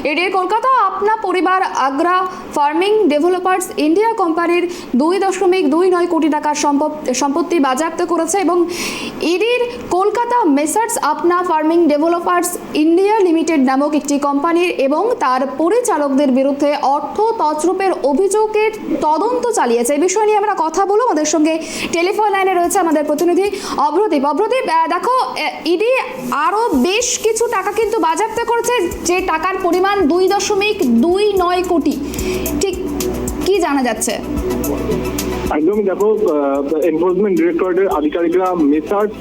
ইডির কলকাতা আপনা পরিবার আগ্রা ফার্মিং ডেভেলপার্স ইন্ডিয়া কোম্পানির 2.29 কোটি টাকার সম্পত্তি বাজেয়াপ্ত করেছে এবং ইডির কলকাতা মেসার্স আপনা ফার্মিং ডেভেলপার্স ইন্ডিয়া লিমিটেড নামক একটি কোম্পানির এবং তার পরিচালকদের বিরুদ্ধে অর্থ তছরূপের অভিযোগের তদন্ত চালিয়েছে। এই বিষয় নিয়ে আমরা কথা বলবো। আমাদের সঙ্গে টেলিফোন লাইনে রয়েছে আমাদের প্রতিনিধি অভ্রদীপ। দেখো, ইডি আরো বেশ কিছু টাকা কিন্তু বাজেয়াপ্ত করেছে, যে টাকার পরিমাণ 2.29 কোটি। ঠিক কি জানা যাচ্ছে? একদমই, দেখো, এনফোর্সমেন্ট ডিরেক্টরেটের আধিকারিকরা মেসার্স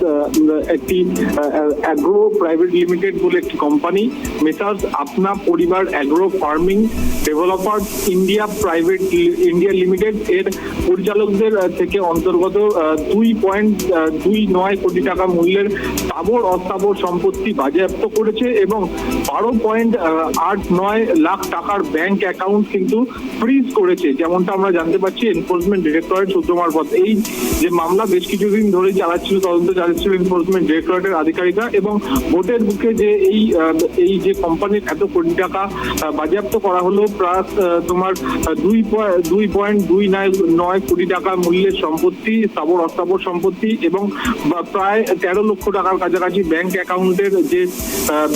একটি অ্যাগ্রো প্রাইভেট লিমিটেড বলে একটি কোম্পানি, মেসার্স আপনা পরিবার agro farming developers India limited এর পরিচালকদের থেকে অন্তর্গত 2.29 কোটি টাকা মূল্যের স্থাবর অস্থাবর সম্পত্তি বাজেয়াপ্ত করেছে এবং 12.89 লাখ টাকার ব্যাংক অ্যাকাউন্ট কিন্তু ফ্রিজ করেছে। যেমনটা আমরা জানতে পারছি এনফোর্সমেন্ট ডিরেক্টরেট সূত্র মারফত, এই যে মামলা বেশ কিছুদিন ধরে চালাচ্ছিল, তদন্ত চালাচ্ছিল এনফোর্সমেন্ট ডিরেক্টরেটের আধিকারিকরা, এবং ভোটের বুকে যে এই যে কোম্পানির এত কোটি টাকা বাজেয়াপ্ত করা হলো, প্রায় তোমার 2.29 কোটি টাকা মূল্যের সম্পত্তি, স্থাবর অস্থাবর সম্পত্তি এবং প্রায় 13 লক্ষ টাকার কাছাকাছি ব্যাংক অ্যাকাউন্টের যে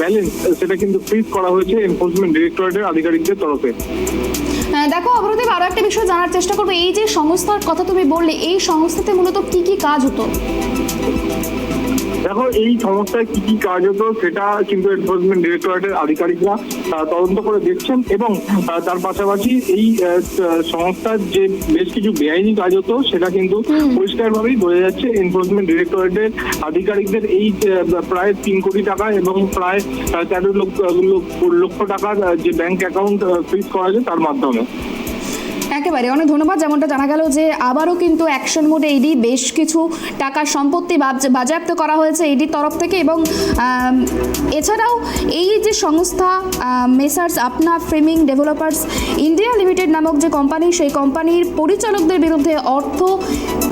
ব্যালেন্স, সেটা কিন্তু ফ্রিজ করা হয়েছে এনফোর্সমেন্ট ডিরেক্টরেটের আধিকারিকদের তরফে। দেখো অবরোধে আরো একটা বিষয় জানার চেষ্টা করবো, এই যে সংস্থার কথা তুমি বললে, এই সংস্থাতে মূলত কি কি কাজ হতো? দেখো, এই সংস্থায় কি কি কাজ হতো সেটা কিন্তু এনফোর্সমেন্ট ডিরেক্টরেটের আধিকারিকরা তদন্ত করে দেখছেন এবং তার পাশাপাশি এই সংস্থার যে বেশ কিছু বেআইনি কাজ হতো সেটা কিন্তু পরিষ্কারভাবেই বোঝা যাচ্ছে। এনফোর্সমেন্ট ডিরেক্টরেটের আধিকারিকদের এই প্রায় 3 কোটি টাকা এবং প্রায় 13 লক্ষ টাকার যে ব্যাংক অ্যাকাউন্ট ফ্রিজ করা যায় তার মাধ্যমে। একেবারে অনেক ধন্যবাদ। যেমনটা জানা গেল যে আবারও কিন্তু অ্যাকশন মোডে ইডি বেশ কিছু টাকার সম্পত্তি বাজেয়াপ্ত করা হয়েছে ইডির তরফ থেকে এবং এছাড়াও এই যে সংস্থা মেসার্স আপনা ফার্মিং ডেভেলপার্স ইন্ডিয়া লিমিটেড নামক যে কোম্পানি, সেই কোম্পানির পরিচালকদের বিরুদ্ধে অর্থ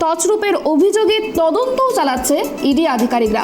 তছরূপের অভিযোগে তদন্তও চালাচ্ছে ইডি আধিকারিকরা।